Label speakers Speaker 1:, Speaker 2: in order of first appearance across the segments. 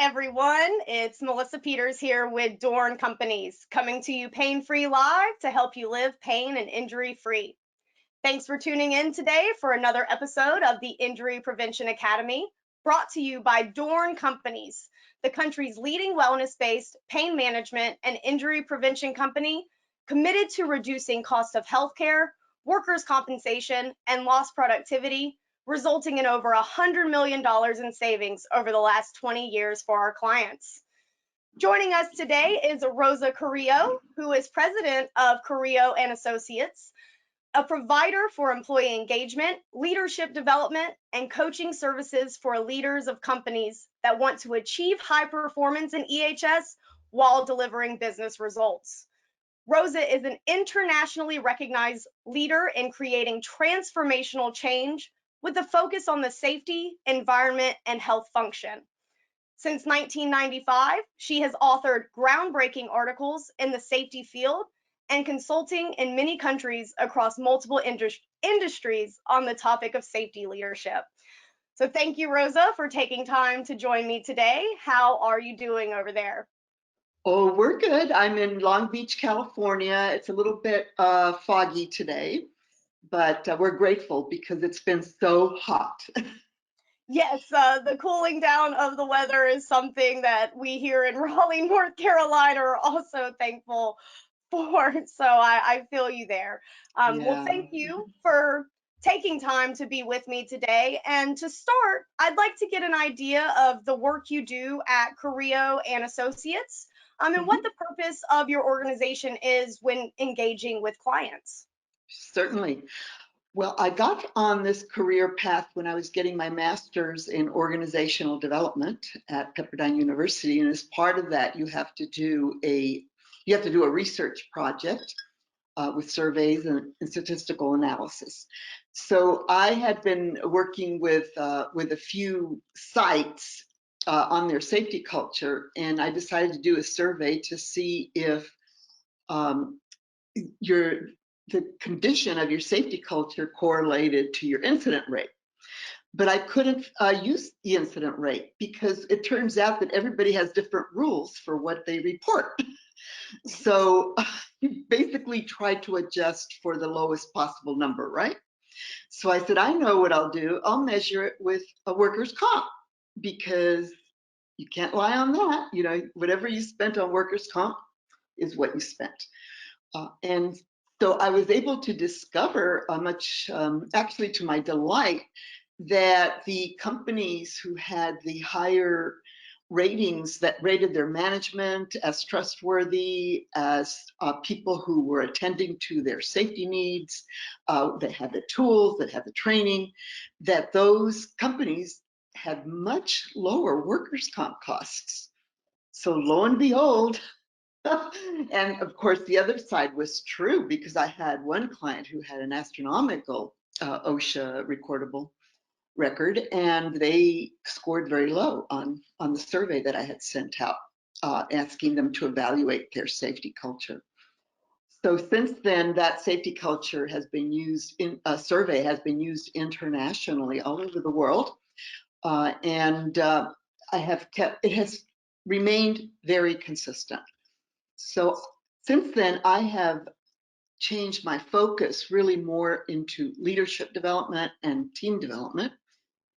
Speaker 1: everyone. It's Melissa Peters here with DORN Companies, coming to you pain-free live to help you live pain and injury-free. Thanks for tuning in today for another episode of the Injury Prevention Academy, brought to you by DORN Companies, the country's leading wellness-based pain management and injury prevention company committed to reducing cost of healthcare, workers' compensation, and lost productivity, resulting in over $100 million in savings over the last 20 years for our clients. Joining us today is Rosa Carrillo, who is president of Carrillo and Associates, a provider for employee engagement, leadership development, and coaching services for leaders of companies that want to achieve high performance in EHS while delivering business results. Rosa is an internationally recognized leader in creating transformational change with a focus on the safety, environment, and health function. Since 1995, she has authored groundbreaking articles in the safety field and consulting in many countries across multiple industries on the topic of safety leadership. So thank you, Rosa, for taking time to join me today. How are you doing over there?
Speaker 2: Oh, we're good. I'm in Long Beach, California. It's a little bit foggy today, but we're grateful because it's been so hot.
Speaker 1: Yes, the cooling down of the weather is something that we here in Raleigh, North Carolina are also thankful for. So I feel you there. Well,
Speaker 2: Yeah.
Speaker 1: thank you for taking time to be with me today. And to start, I'd like to get an idea of the work you do at Carrillo and Associates, and what the purpose of your organization is when engaging with clients.
Speaker 2: Certainly. Well, I got on this career path when I was getting my master's in organizational development at Pepperdine University, and as part of that, you have to do a research project with surveys and statistical analysis. So I had been working with a few sites on their safety culture, and I decided to do a survey to see if the condition of your safety culture correlated to your incident rate. But I couldn't use the incident rate because it turns out that everybody has different rules for what they report. So you basically try to adjust for the lowest possible number, right? So I said, I know what I'll do. I'll measure it with a workers' comp because you can't lie on that. You know, whatever you spent on workers' comp is what you spent. And so I was able to discover actually to my delight, that the companies who had the higher ratings that rated their management as trustworthy, as people who were attending to their safety needs, that had the tools, that had the training, that those companies had much lower workers' comp costs. So lo and behold, and of course, the other side was true because I had one client who had an astronomical OSHA recordable record, and they scored very low on the survey that I had sent out, asking them to evaluate their safety culture. So since then, that safety culture has been used in a survey, has been used internationally all over the world, and it has remained very consistent. So since then, I have changed my focus really more into leadership development and team development,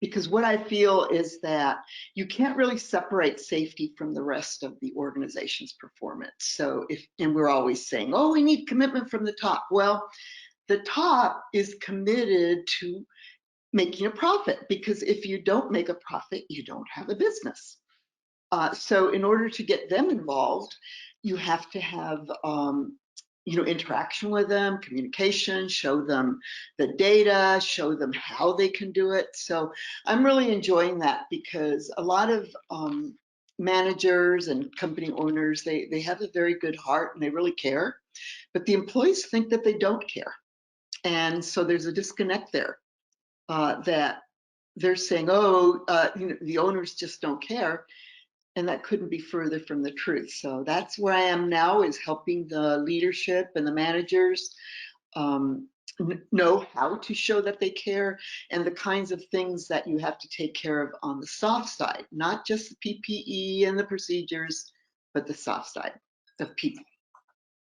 Speaker 2: because what I feel is that you can't really separate safety from the rest of the organization's performance. So and we're always saying, oh, we need commitment from the top. Well, the top is committed to making a profit, because if you don't make a profit, you don't have a business. So in order to get them involved, you have to have interaction with them, communication, show them the data, show them how they can do it. So I'm really enjoying that, because a lot of managers and company owners, they have a very good heart and they really care, but the employees think that they don't care. And so there's a disconnect there, that they're saying, oh, the owners just don't care. And that couldn't be further from the truth. So that's where I am now, is helping the leadership and the managers know how to show that they care, and the kinds of things that you have to take care of on the soft side, not just the PPE and the procedures, but the soft side of people.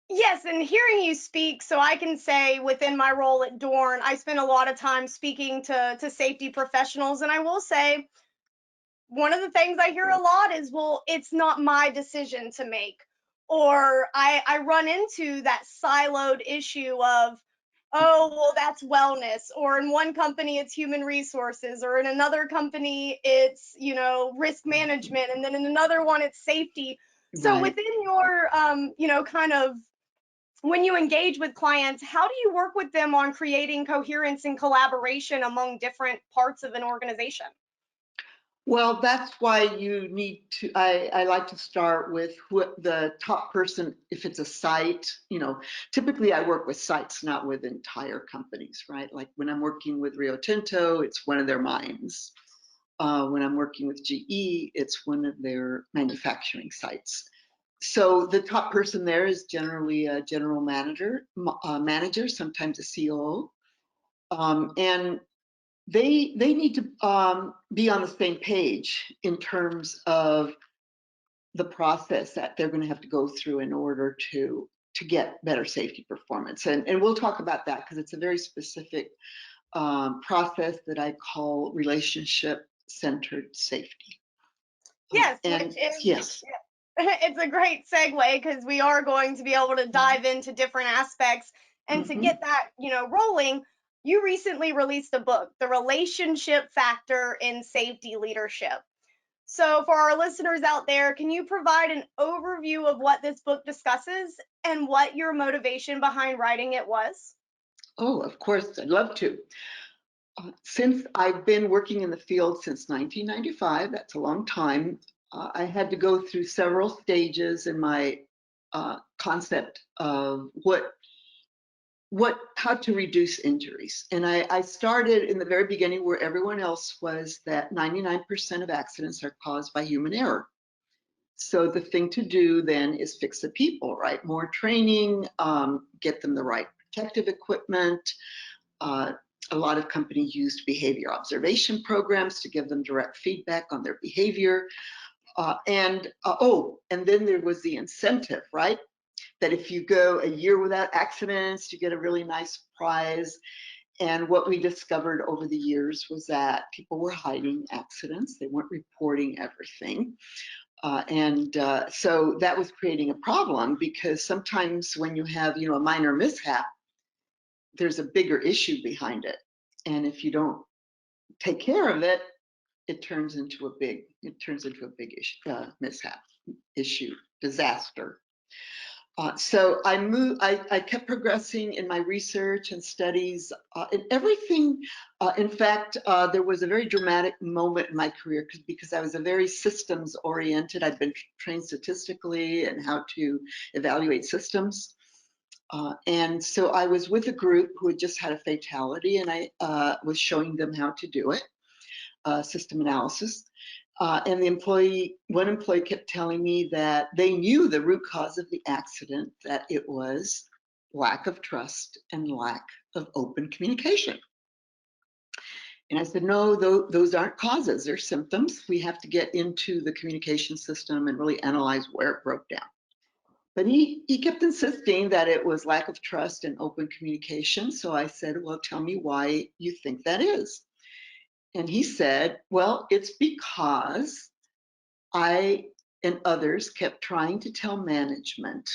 Speaker 1: Yes, and hearing you speak, so I can say within my role at DORN, I spend a lot of time speaking to safety professionals, and I will say one of the things I hear a lot is, well, it's not my decision to make. Or I run into that siloed issue of, oh, well, that's wellness. Or in one company, it's human resources. Or in another company, it's, risk management. And then in another one, it's safety. So
Speaker 2: Right.
Speaker 1: within your, kind of when you engage with clients, how do you work with them on creating coherence and collaboration among different parts of an organization?
Speaker 2: Well, that's why you need to, I like to start with who the top person, if it's a site, typically I work with sites, not with entire companies, right? Like when I'm working with Rio Tinto, it's one of their mines. When I'm working with GE, it's one of their manufacturing sites. So the top person there is generally a general manager, sometimes a COO. And they need to be on the same page in terms of the process that they're going to have to go through in order to get better safety performance. And we'll talk about that because it's a very specific process that I call relationship-centered safety.
Speaker 1: Yes, which
Speaker 2: And
Speaker 1: is
Speaker 2: yes.
Speaker 1: it's a great segue because we are going to be able to dive into different aspects and to
Speaker 2: Mhm.
Speaker 1: get that, rolling. You recently released a book, The Relationship Factor in Safety Leadership. So, for our listeners out there, can you provide an overview of what this book discusses and what your motivation behind writing it was?
Speaker 2: Oh, of course, I'd love to. Since I've been working in the field since 1995, that's a long time, I had to go through several stages in my concept of how to reduce injuries. And I started in the very beginning where everyone else was, that 99% of accidents are caused by human error. So the thing to do then is fix the people, right? More training, get them the right protective equipment. Uh, a lot of companies used behavior observation programs to give them direct feedback on their behavior. And then there was the incentive, right? That if you go a year without accidents, you get a really nice prize. And what we discovered over the years was that people were hiding accidents. They weren't reporting everything. So that was creating a problem, because sometimes when you have, a minor mishap, there's a bigger issue behind it. And if you don't take care of it, it turns into a big issue, mishap, issue, disaster. So I kept progressing in my research and studies, and everything. In fact, there was a very dramatic moment in my career because I was a very systems oriented. I'd been trained statistically and how to evaluate systems. And so I was with a group who had just had a fatality, and I was showing them how to do it, system analysis. And one employee kept telling me that they knew the root cause of the accident, that it was lack of trust and lack of open communication. And I said, no, those aren't causes, they're symptoms. We have to get into the communication system and really analyze where it broke down. But he kept insisting that it was lack of trust and open communication. So I said, well, tell me why you think that is. And he said, well, it's because I and others kept trying to tell management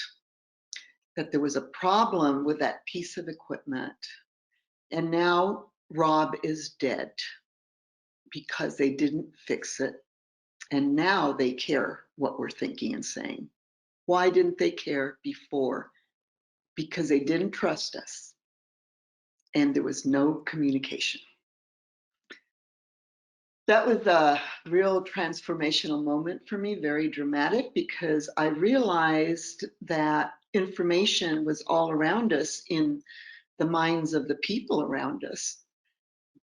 Speaker 2: that there was a problem with that piece of equipment. And now Rob is dead because they didn't fix it. And now they care what we're thinking and saying. Why didn't they care before? Because they didn't trust us and there was no communication. That was a real transformational moment for me, very dramatic, because I realized that information was all around us in the minds of the people around us,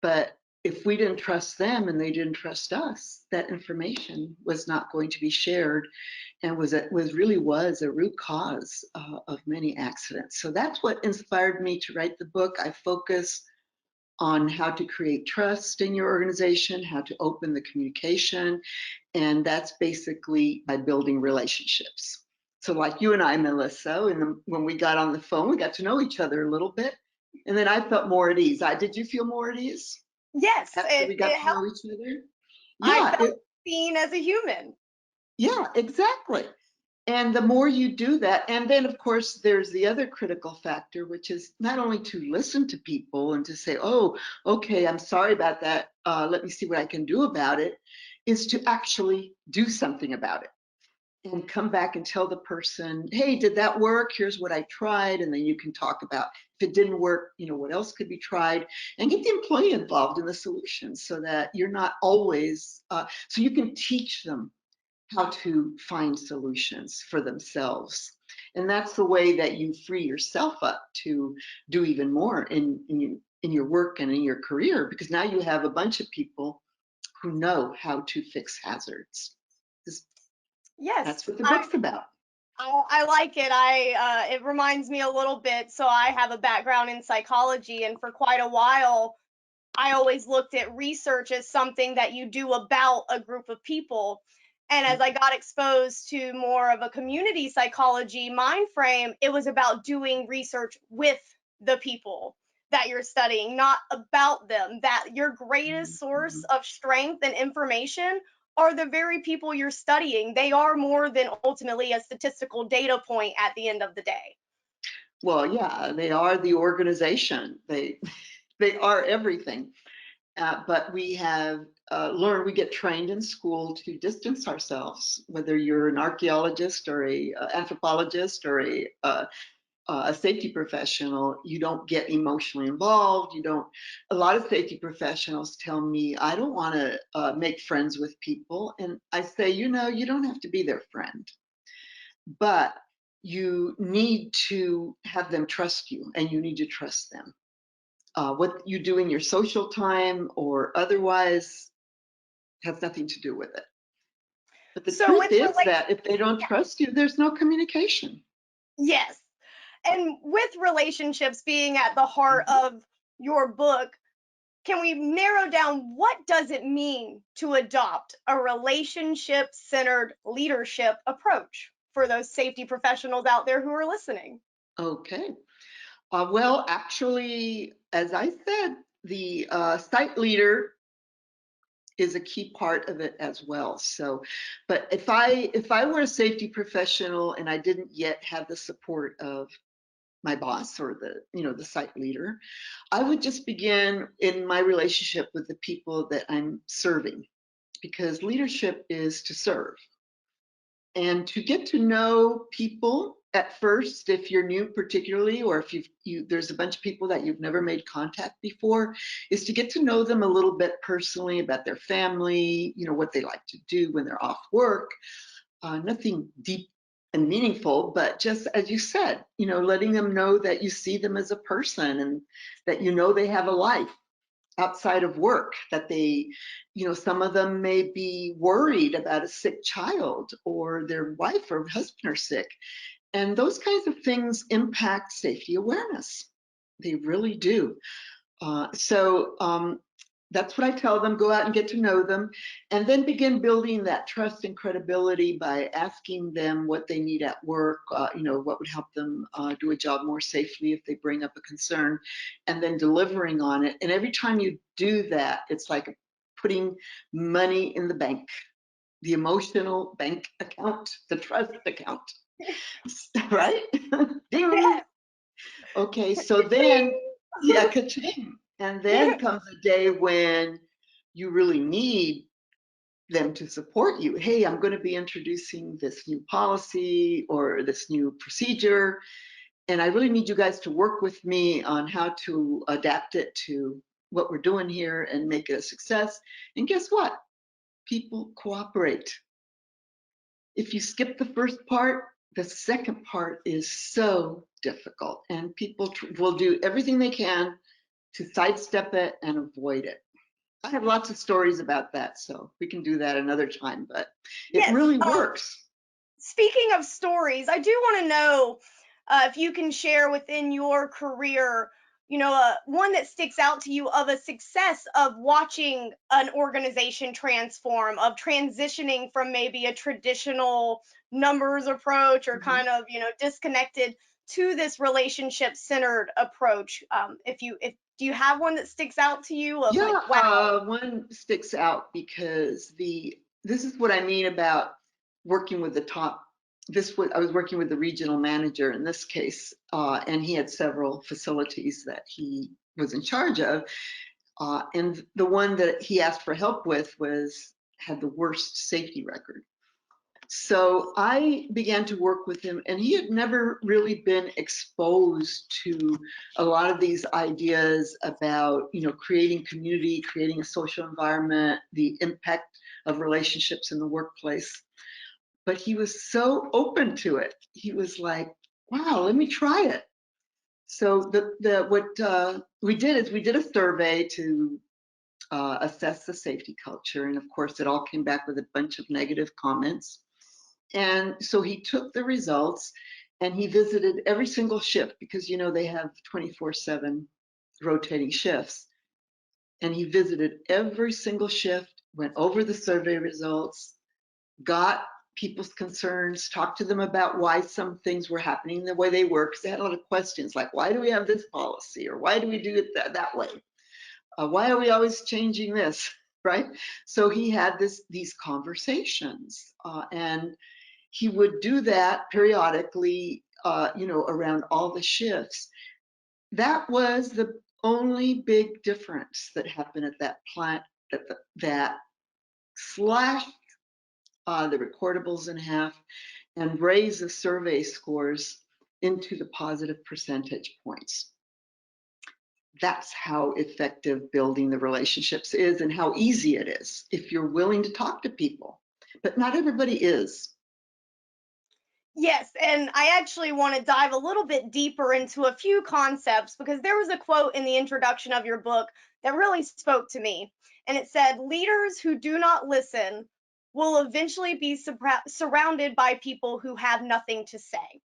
Speaker 2: but if we didn't trust them and they didn't trust us, that information was not going to be shared, and really was a root cause of many accidents. So that's what inspired me to write the book. I focus on how to create trust in your organization, how to open the communication, and that's basically by building relationships. So like you and I, Melissa, when we got on the phone, we got to know each other a little bit, and then I felt more at ease. Did you feel more at ease
Speaker 1: Yes,
Speaker 2: after we got
Speaker 1: it
Speaker 2: to know
Speaker 1: helped.
Speaker 2: each other?
Speaker 1: I
Speaker 2: Yeah,
Speaker 1: felt seen as a human.
Speaker 2: yeah, exactly. And the more you do that, and then of course there's the other critical factor, which is not only to listen to people and to say, oh, okay, I'm sorry about that. Let me see what I can do about it, is to actually do something about it and come back and tell the person, hey, did that work? Here's what I tried. And then you can talk about if it didn't work, what else could be tried, and get the employee involved in the solution so that you're not always, so you can teach them how to find solutions for themselves. And that's the way that you free yourself up to do even more in your work and in your career, because now you have a bunch of people who know how to fix hazards.
Speaker 1: Yes,
Speaker 2: That's what the book's about.
Speaker 1: I like it. It reminds me a little bit. So I have a background in psychology, and for quite a while, I always looked at research as something that you do about a group of people. And as I got exposed to more of a community psychology mind frame, it was about doing research with the people that you're studying, not about them. That your greatest source of strength and information are the very people you're studying. They are more than ultimately a statistical data point at the end of the day.
Speaker 2: Well, yeah, they are the organization. They are everything. But we have learned, we get trained in school to distance ourselves, whether you're an archaeologist or a anthropologist or a safety professional. You don't get emotionally involved. You don't. A lot of safety professionals tell me, I don't want to make friends with people. And I say, you don't have to be their friend, but you need to have them trust you, and you need to trust them. What you do in your social time or otherwise has nothing to do with it. But the
Speaker 1: So
Speaker 2: truth
Speaker 1: with
Speaker 2: is
Speaker 1: relation,
Speaker 2: that if they don't trust you, there's no communication.
Speaker 1: yes. And with relationships being at the heart of your book, can we narrow down what does it mean to adopt a relationship centered leadership approach for those safety professionals out there who are listening?
Speaker 2: Okay. Well, actually, as I said, the site leader is a key part of it as well. So, but if I were a safety professional and I didn't yet have the support of my boss or the site leader, I would just begin in my relationship with the people that I'm serving, because leadership is to serve and to get to know people at first. If you're new particularly, or if there's a bunch of people that you've never made contact before, is to get to know them a little bit personally, about their family, what they like to do when they're off work. Nothing deep and meaningful, but just as you said, letting them know that you see them as a person, and that they have a life outside of work, that some of them may be worried about a sick child, or their wife or husband are sick. And those kinds of things impact safety awareness. They really do. So that's what I tell them. Go out and get to know them, and then begin building that trust and credibility by asking them what they need at work, what would help them do a job more safely if they bring up a concern, and then delivering on it. And every time you do that, it's like putting money in the bank, the emotional bank account, the trust account, right? Ding.
Speaker 1: Yes.
Speaker 2: Okay, so then, yeah, ka-ching. And then comes a day when you really need them to support you. Hey, I'm going to be introducing this new policy or this new procedure, and I really need you guys to work with me on how to adapt it to what we're doing here and make it a success. And guess what? People cooperate. If you skip the first part, the second part is so difficult, and people will do everything they can to sidestep it and avoid it. I have lots of stories about that, so we can do that another time, but it
Speaker 1: Yes.
Speaker 2: really works.
Speaker 1: Speaking of stories, I do want to know if you can share within your career, one that sticks out to you of a success of watching an organization transform, of transitioning from maybe a traditional numbers approach or
Speaker 2: Mhm.
Speaker 1: kind of, disconnected to this relationship centered approach. If do you have one that sticks out to you of like,
Speaker 2: Yeah,
Speaker 1: wow,
Speaker 2: one sticks out because this is what I mean about working with the top. I was working with the regional manager in this case, and he had several facilities that he was in charge of, and the one that he asked for help with had the worst safety record. So I began to work with him, and he had never really been exposed to a lot of these ideas about, creating community, creating a social environment, the impact of relationships in the workplace. But he was so open to it. He was like, "Wow, let me try it." So what we did is we did a survey to assess the safety culture, and of course, it all came back with a bunch of negative comments. And so he took the results and he visited every single shift because, they have 24/7 rotating shifts. And he visited every single shift, went over the survey results, got people's concerns, talked to them about why some things were happening the way they were, because they had a lot of questions like, why do we have this policy? Or why do we do it that way? Why are we always changing this? Right? So he had these conversations, and he would do that periodically, around all the shifts. That was the only big difference that happened at that plant, that slashed the recordables in half and raised the survey scores into the positive percentage points. That's how effective building the relationships is and how easy it is if you're willing to talk to people. But not everybody is.
Speaker 1: yes, and I actually want to dive a little bit deeper into a few concepts because there was a quote in the introduction of your book that really spoke to me. And it said, leaders who do not listen will eventually be surrounded by people who have nothing to say.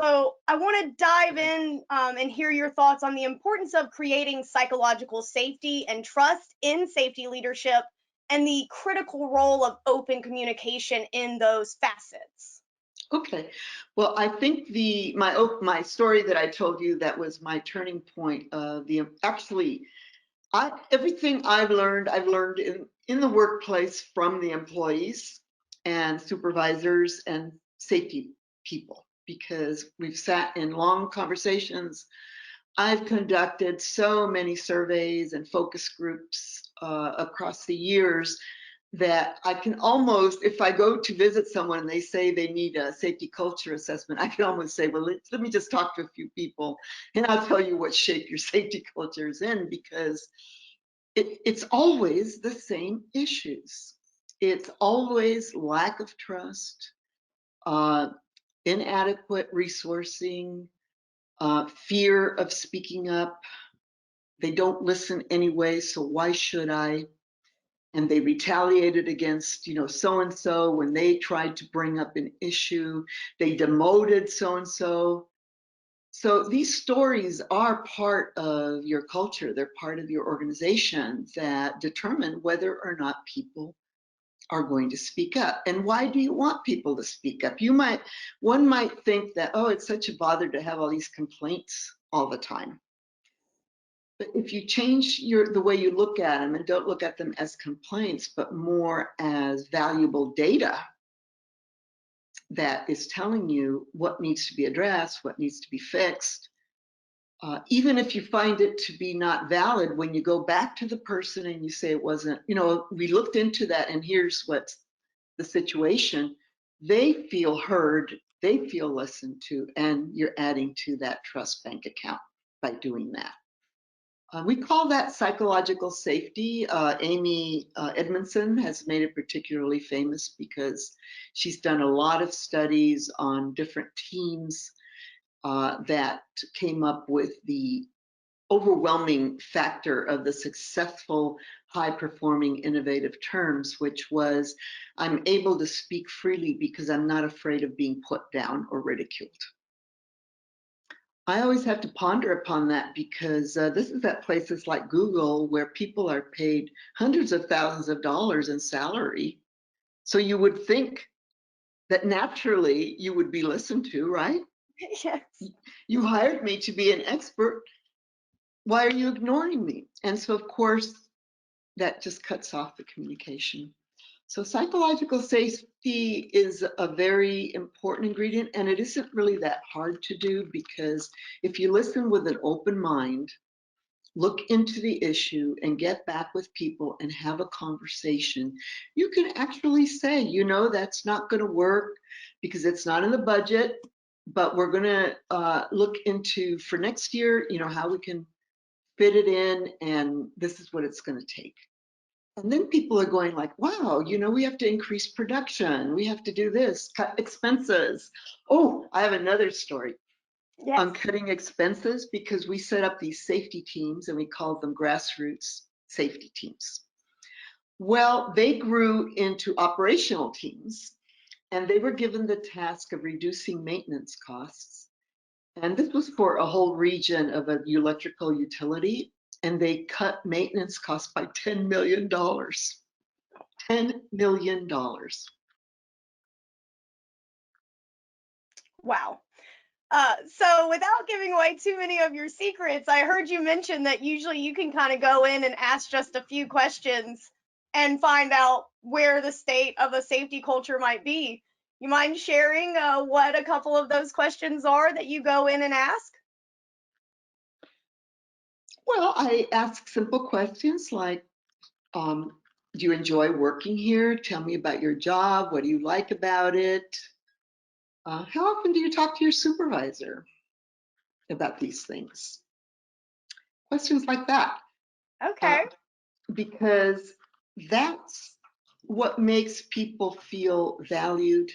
Speaker 1: So I want to dive in and hear your thoughts on the importance of creating psychological safety and trust in safety leadership and the critical role of open communication in those facets.
Speaker 2: Okay. Well, I think my story that I told you, that was my turning point. Everything I've learned in the workplace from the employees and supervisors and safety people, because we've sat in long conversations. I've conducted so many surveys and focus groups across the years that I can almost, if I go to visit someone and they say they need a safety culture assessment, I can almost say, well, let me just talk to a few people and I'll tell you what shape your safety culture is in, because it's always the same issues. It's always lack of trust, uh, inadequate resourcing, fear of speaking up. They don't listen anyway, so why should I? And they retaliated against, so and so when they tried to bring up an issue. They demoted so and so. So these stories are part of your culture. They're part of your organization that determine whether or not people are going to speak up. And why do you want people to speak up? One might think that, oh, it's such a bother to have all these complaints all the time. But if you change the way you look at them and don't look at them as complaints, but more as valuable data that is telling you what needs to be addressed, what needs to be fixed, even if you find it to be not valid, when you go back to the person and you say it wasn't, we looked into that and here's what's the situation, they feel heard, they feel listened to, and you're adding to that trust bank account by doing that. We call that psychological safety. Amy Edmondson has made it particularly famous because she's done a lot of studies on different teams that came up with the overwhelming factor of the successful, high-performing, innovative terms, which was I'm able to speak freely because I'm not afraid of being put down or ridiculed. I always have to ponder upon that because this is at places like Google where people are paid hundreds of thousands of dollars in salary. So you would think that naturally you would be listened to, right?
Speaker 1: Yes.
Speaker 2: You hired me to be an expert. Why are you ignoring me? And so, of course, that just cuts off the communication. So psychological safety is a very important ingredient, and it isn't really that hard to do because if you listen with an open mind, look into the issue and get back with people and have a conversation, you can actually say, you know, that's not going to work because it's not in the budget, but we're going to look into for next year, you know, how we can fit it in, and this is what it's going to take. And then people are going like, wow, you know, we have to increase production. We have to do this, cut expenses. Oh, I have another story
Speaker 1: Yes.
Speaker 2: on cutting expenses because we set up these safety teams and we called them grassroots safety teams. Well, they grew into operational teams and they were given the task of reducing maintenance costs. And this was for a whole region of an electrical utility, and they cut maintenance costs by $10 million. $10 million.
Speaker 1: Wow. So without giving away too many of your secrets, I heard you mention that usually you can kind of go in and ask just a few questions and find out where the state of a safety culture might be. You mind sharing what a couple of those questions are that you go in and ask?
Speaker 2: Well, I ask simple questions like, do you enjoy working here? Tell me about your job. What do you like about it? How often do you talk to your supervisor about these things? Questions like that.
Speaker 1: Okay.
Speaker 2: Because that's what makes people feel valued,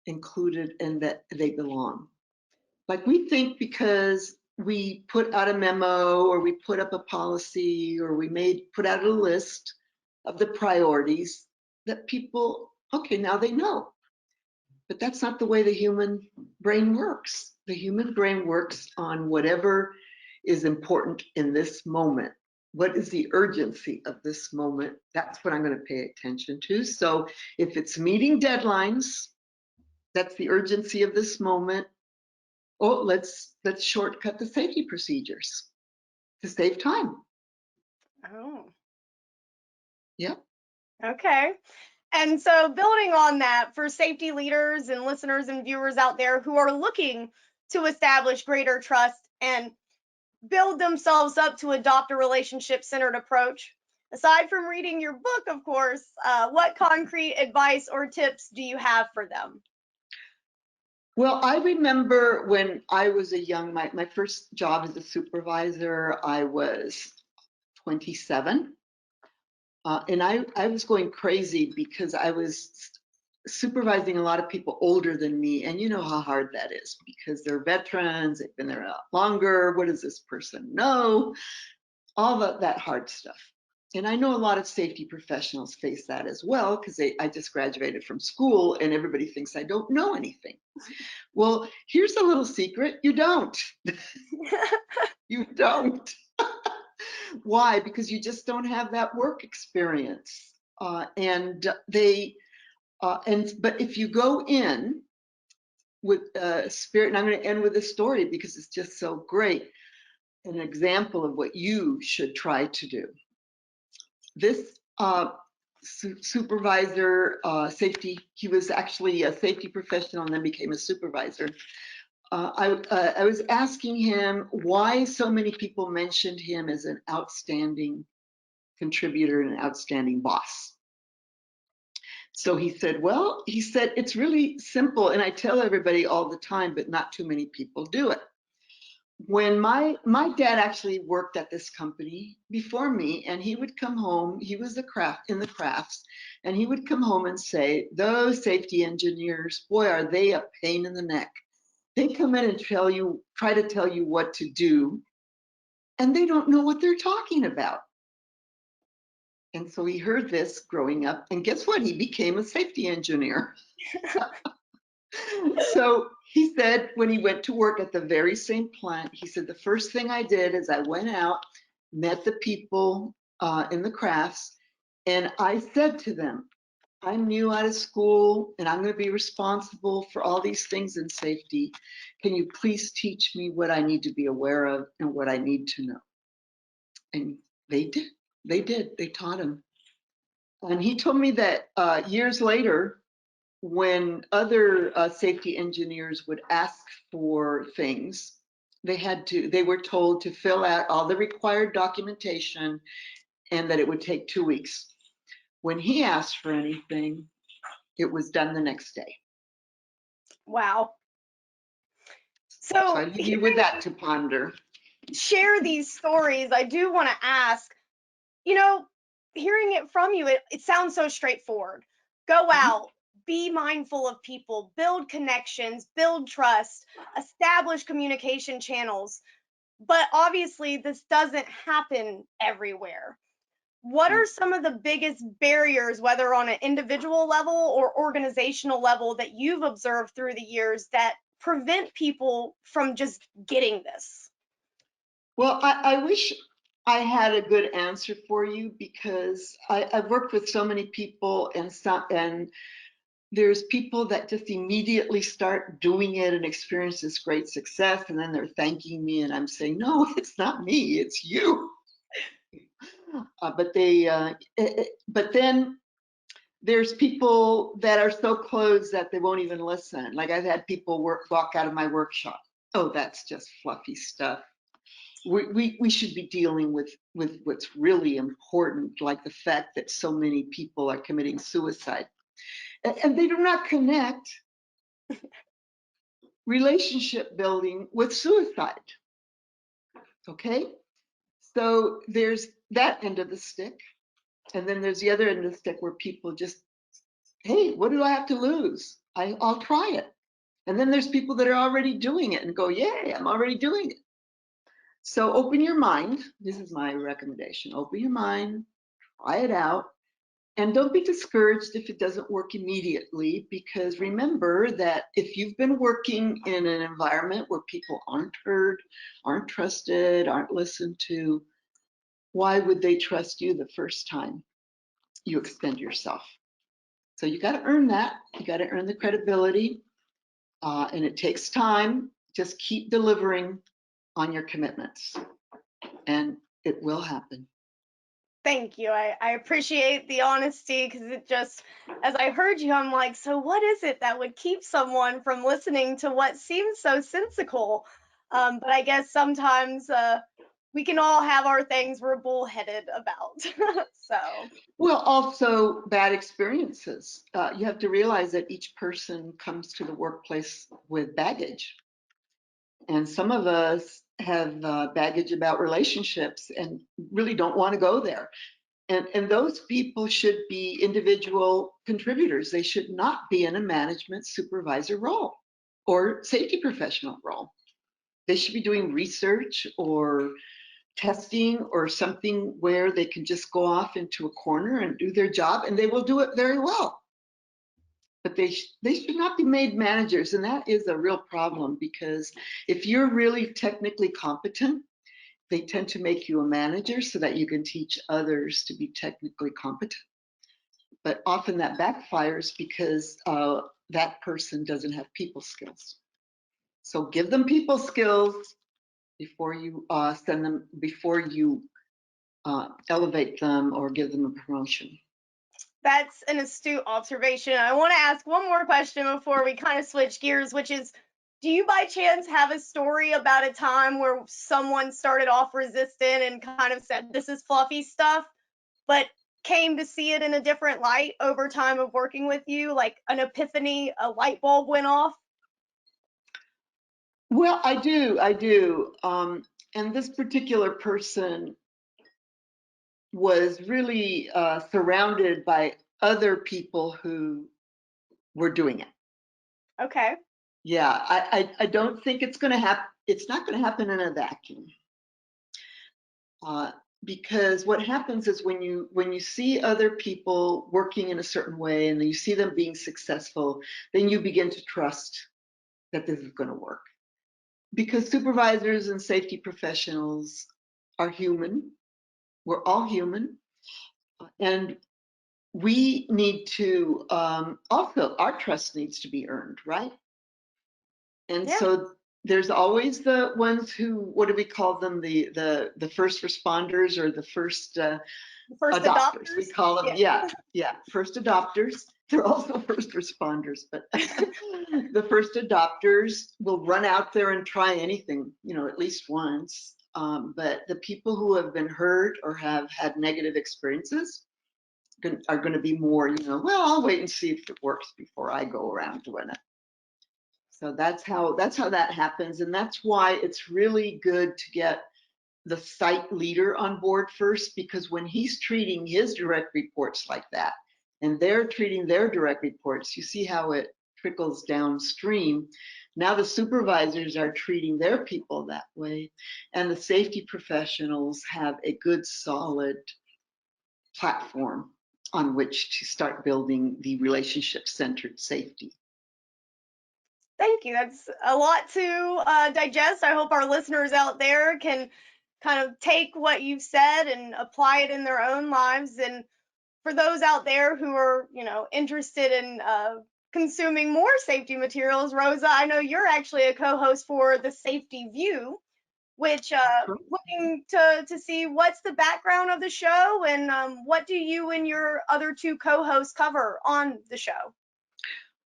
Speaker 2: included, and that they belong. Like we think because we put out a memo or we put up a policy or we put out a list of the priorities that people, okay, now they know. But that's not the way the human brain works. The human brain works on whatever is important in this moment. What is the urgency of this moment? That's what I'm going to pay attention to. So if it's meeting deadlines, that's the urgency of this moment. Oh, let's shortcut the safety procedures to save time.
Speaker 1: Oh,
Speaker 2: Yep.
Speaker 1: okay. And so, building on that, for safety leaders and listeners and viewers out there who are looking to establish greater trust and build themselves up to adopt a relationship centered approach, aside from reading your book, of course, what concrete advice or tips do you have for them?
Speaker 2: Well, I remember when I was my first job as a supervisor, I was 27. And I was going crazy because I was supervising a lot of people older than me. And you know how hard that is because they're veterans, they've been there a lot longer. What does this person know? All that hard stuff. And I know a lot of safety professionals face that as well because I just graduated from school and everybody thinks I don't know anything. Well, here's a little secret. You don't. You don't. Why? Because you just don't have that work experience. But if you go in with spirit, and I'm going to end with a story because it's just so great, an example of what you should try to do. This supervisor, safety, he was actually a safety professional and then became a supervisor. I was asking him why so many people mentioned him as an outstanding contributor and an outstanding boss. So he said, well, he said, it's really simple. And I tell everybody all the time, but not too many people do it. When my dad actually worked at this company before me, and he would come home, he was in the crafts, and he would come home and say, those safety engineers, boy, are they a pain in the neck. They come in and try to tell you what to do, and they don't know what they're talking about. And so he heard this growing up, and guess what? He became a safety engineer. So he said when he went to work at the very same plant, he said, the first thing I did is I went out, met the people in the crafts, and I said to them, I'm new out of school and I'm going to be responsible for all these things in safety. Can you please teach me what I need to be aware of and what I need to know? And they did. They did. They taught him. And he told me that years later, when other safety engineers would ask for things, they were told to fill out all the required documentation and that it would take 2 weeks. When he asked for anything, it was done the next day.
Speaker 1: Wow.
Speaker 2: So I
Speaker 1: So
Speaker 2: leave you with that to ponder.
Speaker 1: share these stories, I do want to ask, you know, hearing it from you, it sounds so straightforward. Go out, be mindful of people, build connections, build trust, establish communication channels. But obviously, this doesn't happen everywhere. What are some of the biggest barriers, whether on an individual level or organizational level, that you've observed through the years that prevent people from just getting this?
Speaker 2: Well, I wish I had a good answer for you because I've worked with so many people and there's people that just immediately start doing it and experience this great success, and then they're thanking me, and I'm saying, no, it's not me, it's you. But then there's people that are so closed that they won't even listen. Like I've had people walk out of my workshop. Oh, that's just fluffy stuff. We should be dealing with what's really important, like the fact that so many people are committing suicide. And they do not connect relationship building with suicide. Okay? So there's that end of the stick. And then there's the other end of the stick where people just, hey, what do I have to lose? I'll try it. And then there's people that are already doing it and go, yay, I'm already doing it. So open your mind. This is my recommendation. Open your mind, try it out. And don't be discouraged if it doesn't work immediately, because remember that if you've been working in an environment where people aren't heard, aren't trusted, aren't listened to, why would they trust you the first time you extend yourself? So you got to earn that. You got to earn the credibility, and it takes time. Just keep delivering on your commitments, and it will happen.
Speaker 1: Thank you. I appreciate the honesty because it just, as I heard you, I'm like, so what is it that would keep someone from listening to what seems so sensical? But I guess sometimes we can all have our things we're bullheaded about. So,
Speaker 2: Well, also bad experiences. You have to realize that each person comes to the workplace with baggage. And some of us have baggage about relationships and really don't want to go there. And those people should be individual contributors. They should not be in a management supervisor role or safety professional role. They should be doing research or testing or something where they can just go off into a corner and do their job, and they will do it very well. But they should not be made managers, and that is a real problem, because if you're really technically competent, they tend to make you a manager so that you can teach others to be technically competent. But often that backfires because that person doesn't have people skills. So give them people skills before you before you elevate them or give them a promotion.
Speaker 1: that's an astute observation. I want to ask one more question before we kind of switch gears, which is, do you by chance have a story about a time where someone started off resistant and kind of said, this is fluffy stuff, but came to see it in a different light over time of working with you, like an epiphany, a light bulb went off?
Speaker 2: Well, I do. And this particular person was really surrounded by other people who were doing it.
Speaker 1: Okay.
Speaker 2: Yeah, I don't think it's going to happen. It's not going to happen in a vacuum. Because what happens is when you see other people working in a certain way and then you see them being successful, then you begin to trust that this is going to work. Because supervisors and safety professionals are human. We're all human. And we need to, also, our trust needs to be earned, right? And
Speaker 1: Yeah.
Speaker 2: so there's always the ones who, what do we call them? The first responders, or the first
Speaker 1: First
Speaker 2: adopters. We
Speaker 1: adopters.
Speaker 2: call them,
Speaker 1: Yeah.
Speaker 2: yeah, first adopters. They're also first responders, but the first adopters will run out there and try anything, at least once. But the people who have been hurt or have had negative experiences are going to be more, well, I'll wait and see if it works before I go around doing it. So that's how that happens, and that's why it's really good to get the site leader on board first, because when he's treating his direct reports like that, and they're treating their direct reports, you see how it trickles downstream. Now the supervisors are treating their people that way, and the safety professionals have a good, solid platform on which to start building the relationship-centered safety.
Speaker 1: Thank you. That's a lot to digest. I hope our listeners out there can kind of take what you've said and apply it in their own lives. And for those out there who are, interested in consuming more safety materials, Rosa, I know you're actually a co-host for the Safety View, which looking to see what's the background of the show and what do you and your other two co-hosts cover on the show?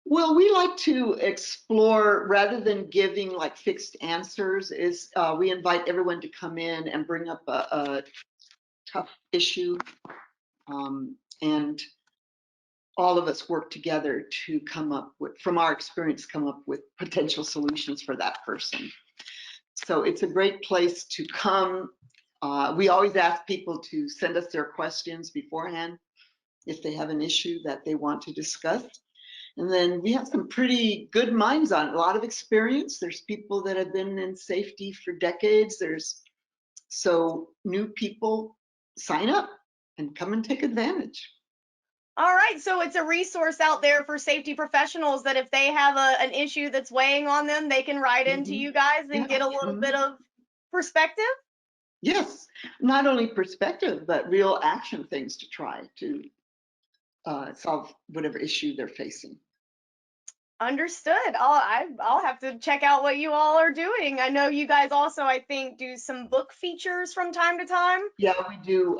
Speaker 2: Well, we like to explore, rather than giving like fixed answers, is we invite everyone to come in and bring up a tough issue, and all of us work together to come up with, from our experience, come up with potential solutions for that person. So it's a great place to come. We always ask people to send us their questions beforehand if they have an issue that they want to discuss. And then we have some pretty good minds on it, a lot of experience. There's people that have been in safety for decades. So new people sign up and come and take advantage.
Speaker 1: All right, so it's a resource out there for safety professionals that if they have an issue that's weighing on them, they can write into you guys and get a little bit of perspective.
Speaker 2: Yes, not only perspective, but real action things to try to solve whatever issue they're facing.
Speaker 1: Understood. I'll have to check out what you all are doing. I know you guys also, I think, do some book features from time to time.
Speaker 2: Yeah, we do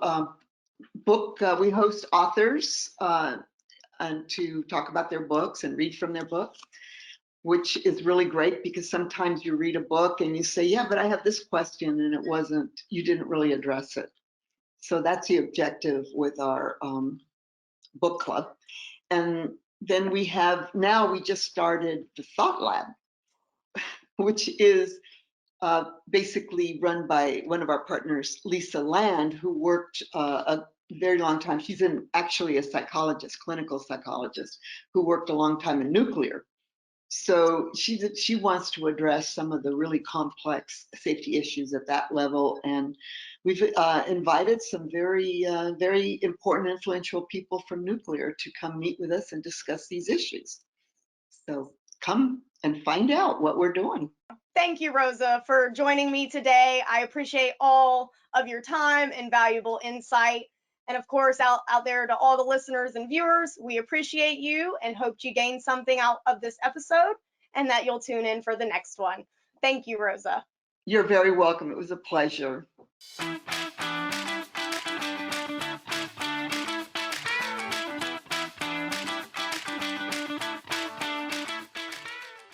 Speaker 2: we host authors and to talk about their books and read from their books, which is really great because sometimes you read a book and you say, yeah, but I have this question, and you didn't really address it. So that's the objective with our book club. And then we just started the Thought Lab, which is basically run by one of our partners, Lisa Land, who worked a very long time. She's actually a psychologist, clinical psychologist, who worked a long time in nuclear. So she wants to address some of the really complex safety issues at that level. And we've invited some very, very important, influential people from nuclear to come meet with us and discuss these issues. So come and find out what we're doing.
Speaker 1: Thank you, Rosa, for joining me today. I appreciate all of your time and valuable insight. And of course, out there to all the listeners and viewers, we appreciate you and hope you gain something out of this episode and that you'll tune in for the next one. Thank you, Rosa.
Speaker 2: You're very welcome. It was a pleasure.